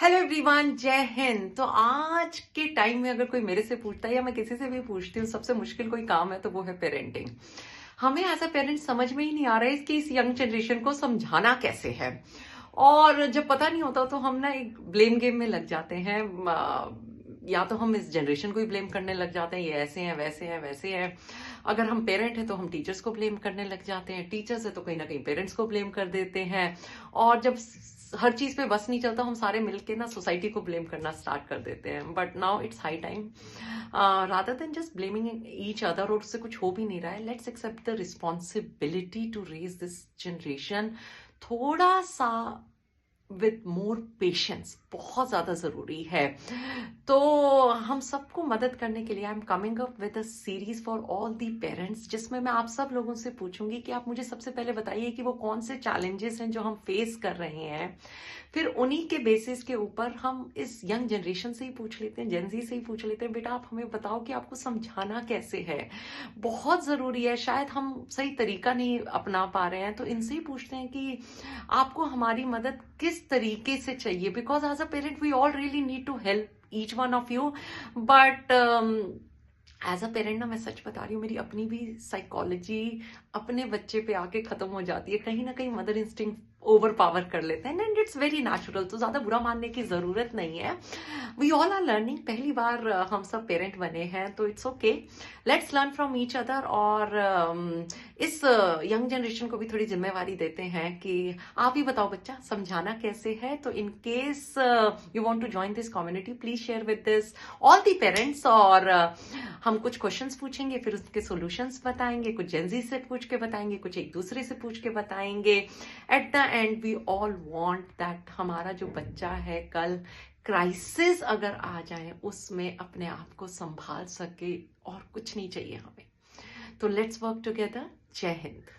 Hello everyone, जय हिंद। तो आज के टाइम में अगर कोई मेरे से पूछता है या मैं किसी से भी पूछती हूँ सबसे मुश्किल कोई काम है तो वो है पेरेंटिंग। हमें एज अ पेरेंट समझ में ही नहीं आ रहा है कि इस यंग जनरेशन को समझाना कैसे है। और जब पता नहीं होता तो हम ना एक ब्लेम गेम में लग जाते हैं। या तो हम इस जनरेशन को ही ब्लेम करने लग जाते हैं, ये ऐसे हैं वैसे हैं वैसे हैं। अगर हम पेरेंट हैं तो हम टीचर्स को ब्लेम करने लग जाते हैं, टीचर्स है तो कहीं ना कहीं पेरेंट्स को ब्लेम कर देते हैं। और जब हर चीज पे बस नहीं चलता, हम सारे मिलके ना सोसाइटी को ब्लेम करना स्टार्ट कर देते हैं। But now it's high time, rather than just blaming each other, और उससे कुछ हो भी नहीं रहा है। Let's accept the responsibility to raise this generation थोड़ा सा विद मोर पेशेंस, बहुत ज्यादा जरूरी है। तो हम सबको मदद करने के लिए I am coming up with a series for all the parents, जिसमें मैं आप सब लोगों से पूछूंगी कि आप मुझे सबसे पहले बताइए कि वो कौन से चैलेंजेस हैं जो हम फेस कर रहे हैं। फिर उन्हीं के बेसिस के ऊपर हम इस यंग जनरेशन से ही पूछ लेते हैं, जेनजी से ही पूछ लेते हैं, बेटा आप हमें बताओ कि आपको समझाना कैसे है। बहुत जरूरी है, शायद हम सही तरीका नहीं अपना पा रहे हैं, तो इनसे ही पूछते हैं कि आपको हमारी मदद किस तरीके से चाहिए। Because as a parent we all really need to help each one of you. But as a parent ना, मैं सच बता रही हूँ, मेरी अपनी भी साइकोलॉजी अपने बच्चे पे आके खत्म हो जाती है। कहीं ना कहीं मदर इंस्टिंक्ट ओवर पावर कर लेते हैं एंड इट्स वेरी नेचुरल। तो ज्यादा बुरा मानने की जरूरत नहीं है। वी ऑल आर लर्निंग, पहली बार हम सब पेरेंट बने हैं तो it's okay. Let's learn from each other. और इस यंग जनरेशन को भी थोड़ी जिम्मेवारी देते हैं कि आप ही बताओ बच्चा समझाना कैसे है। तो in case you want to join this community, please share with this all the parents. और हम कुछ क्वेश्चंस पूछेंगे, फिर उसके सॉल्यूशंस बताएंगे, कुछ जेंजी से पूछ के बताएंगे, कुछ एक दूसरे से पूछ के बताएंगे। At the end we all want that हमारा जो बच्चा है कल क्राइसिस अगर आ जाए उसमें अपने आप को संभाल सके, और कुछ नहीं चाहिए हमें। तो लेट्स वर्क टुगेदर। जय हिंद।